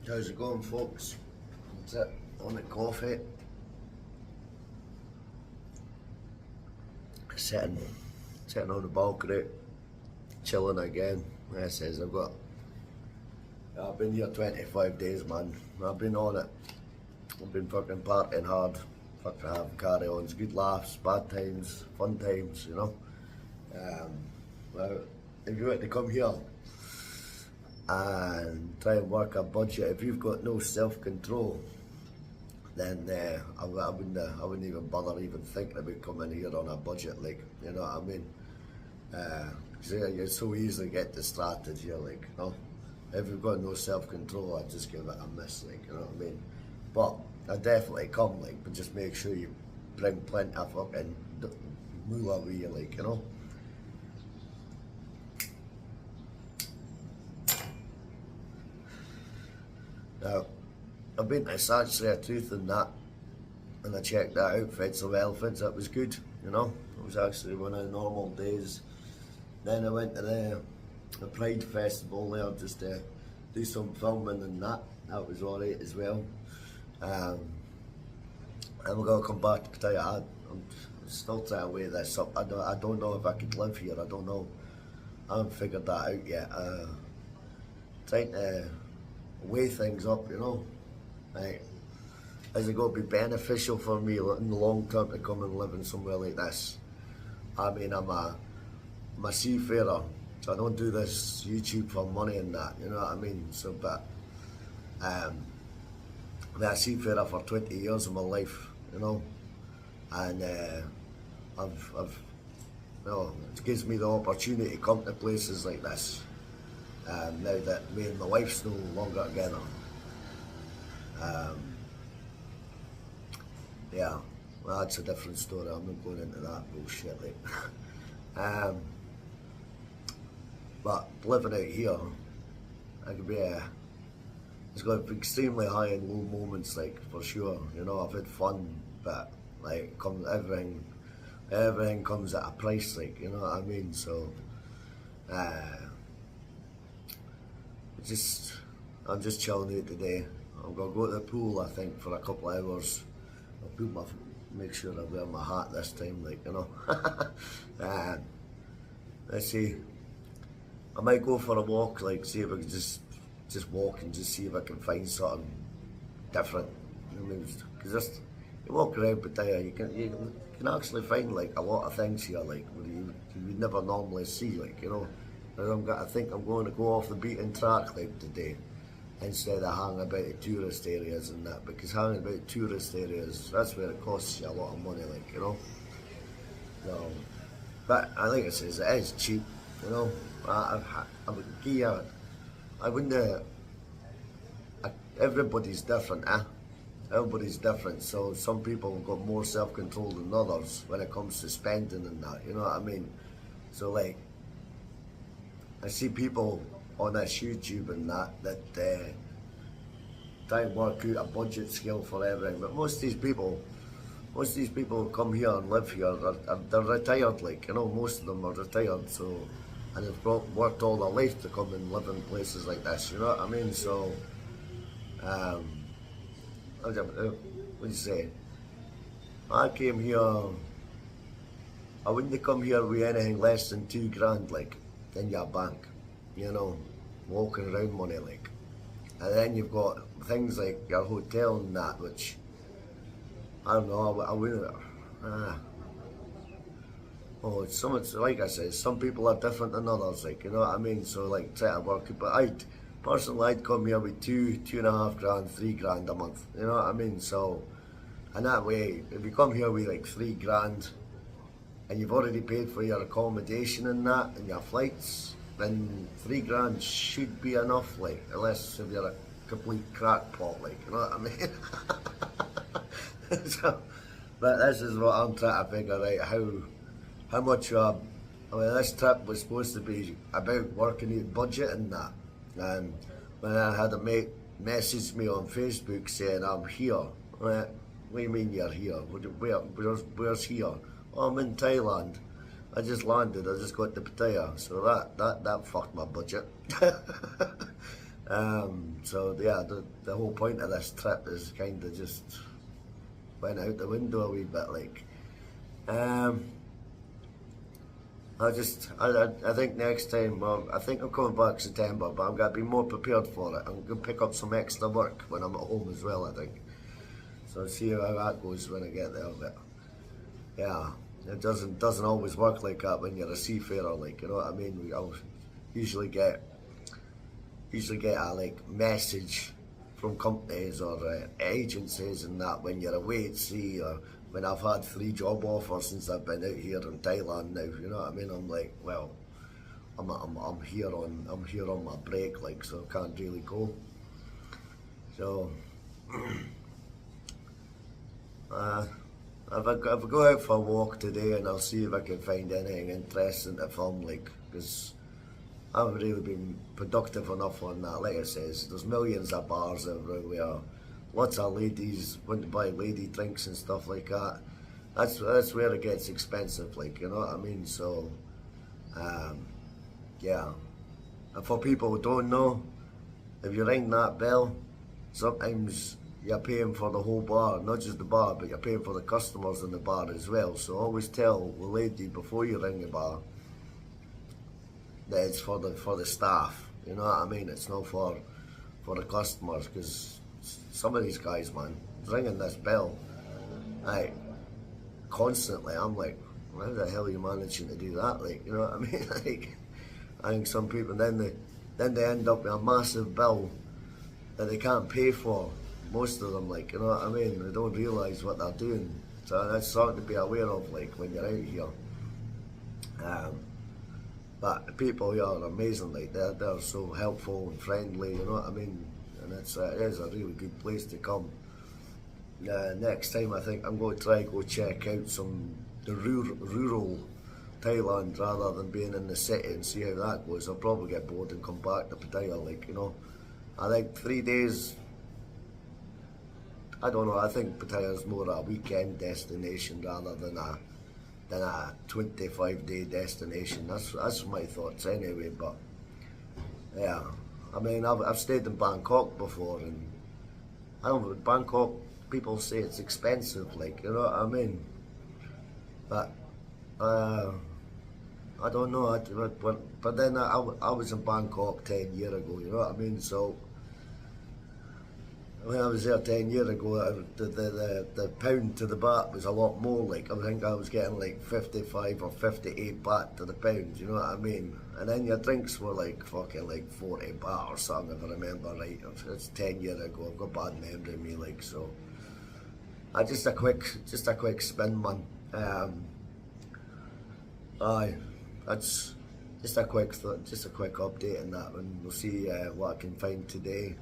How's it going, folks? That's it. On the coffee. Sitting on the balcony, chilling again. Like I says, I've been here 25 days, man. I've been on it. I've been fucking partying hard, fucking having carry-ons, good laughs, bad times, fun times, you know. Well, if you want to come here and try and work a budget, if you've got no self-control, then I wouldn't even bother even thinking about coming here on a budget, like, you know what I mean? 'Cause you so easily get distracted here, like, you know. If you've got no self-control, I'd just give it a miss, like, you know what I mean? But I definitely come, like, but just make sure you bring plenty of fucking moolah with you, like, you know. Now, I've been to Sanctuary Tooth and that, and I checked that out, Feds of Elephants, that was good, you know. It was actually one of the normal days. Then I went to the Pride Festival there just to do some filming and that was alright as well. And we're going to come back to Pattaya. I'm still trying to weigh this up. I don't know if I could live here, I don't know. I haven't figured that out yet. Trying to weigh things up, you know. Like, is it going to be beneficial for me in the long term to come and live in somewhere like this? I mean, I'm a seafarer, so I don't do this YouTube for money and that, you know what I mean? So, but I've been a seafarer for 20 years of my life, you know, and I've you know, it gives me the opportunity to come to places like this. Now that me and my wife's no longer together. Yeah, well, that's a different story. I'm not going into that bullshit, like. But living out here, it could be it's got extremely high and low moments, like, for sure. You know, I've had fun, but like, everything comes at a price, like, you know what I mean? So, I'm just chilling out today. I'm gonna go to the pool, I think, for a couple of hours. I'll make sure I wear my hat this time, like, you know. Let's see. I might go for a walk, like, see if I can just walk and just see if I can find something different. I mean, because just you walk around Pattaya, you can actually find, like, a lot of things here, like, where you would never normally see, like, you know. I think I'm going to go off the beaten track, like, today, instead of hanging about the tourist areas and that, because hanging about tourist areas, that's where it costs you a lot of money, like, you know. So, but I think it says it is cheap, you know. Everybody's different, Everybody's different, so some people have got more self-control than others when it comes to spending and that, you know what I mean? So, like, I see people on this YouTube and that try and work out a budget scale for everything, but most of these people who come here and live here, they're retired, like, you know, most of them are retired, so, and they've worked all their life to come and live in places like this, you know what I mean? So, what do you say? I came here, I wouldn't have come here with anything less than $2,000, like, in your bank, you know, walking around money, like. And then you've got things like your hotel and that, which, I don't know, I wouldn't, oh, it's like I said, some people are different than others, like, you know what I mean? So, like, try to work it, but I'd come here with $2.5 grand, $3 grand a month, you know what I mean? So, and that way, if you come here with like $3 grand, and you've already paid for your accommodation and that, and your flights, then $3 grand should be enough, like, unless if you're a complete crackpot, like, you know what I mean? So, but this is what I'm trying to figure out, how much, I mean, this trip was supposed to be about working out budget and that, and when I had a mate message me on Facebook saying, I'm here, what do you mean you're here? Where's here? Oh, I'm in Thailand. I just landed, I just got to Pattaya, so that fucked my budget. So yeah, the whole point of this trip is kind of just went out the window a wee bit, like. Um, I think next time, well, I think I'm coming back September, but I'm going to be more prepared for it. I'm going to pick up some extra work when I'm at home as well, I think. So see how that goes when I get there. But yeah, it doesn't always work like that when you're a seafarer, like, you know what I mean? I'll usually get a like message from companies or agencies and that when you're away at sea, or when I've had 3 job offers since I've been out here in Thailand now. You know what I mean? I'm like, well, I'm here on my break, like, so I can't really go. So uh, if I go out for a walk today, and I'll see if I can find anything interesting to film, like, because I haven't really been productive enough on that. Like I says, there's millions of bars everywhere. Lots of ladies want to buy lady drinks and stuff like that. That's where it gets expensive, like, you know what I mean? So, yeah. And for people who don't know, if you ring that bell, sometimes you're paying for the whole bar, not just the bar, but you're paying for the customers in the bar as well. So always tell the lady before you ring the bar that it's for the staff. You know what I mean? It's not for the customers, because some of these guys, man, ringing this bell, like, constantly. I'm like, how the hell are you managing to do that? Like, you know what I mean? Like, I think some people then they end up with a massive bill that they can't pay for. Most of them, like, you know what I mean? They don't realise what they're doing. So that's something to be aware of, like, when you're out here. But the people here are amazing, like, they're so helpful and friendly, you know what I mean? And it is a really good place to come. Next time I think I'm going to try go check out the rural Thailand rather than being in the city, and see how that goes. I'll probably get bored and come back to Pattaya, like, you know. I think 3 days, I don't know, I think Pattaya is more a weekend destination rather than a 25-day destination. That's my thoughts anyway. But yeah, I mean, I've stayed in Bangkok before, and I don't know, Bangkok, people say it's expensive, like, you know what I mean? But I don't know. But then I was in Bangkok 10 years ago, you know what I mean? So when I was there 10 years ago, the pound to the baht was a lot more. Like, I think I was getting like 55 or 58 baht to the pound, you know what I mean? And then your drinks were like fucking like 40 baht or something, if I remember right. It's 10 years ago. I've got bad memory of me, like, so. Just a quick spin, man. Aye, that's just a quick update on that, and we'll see what I can find today.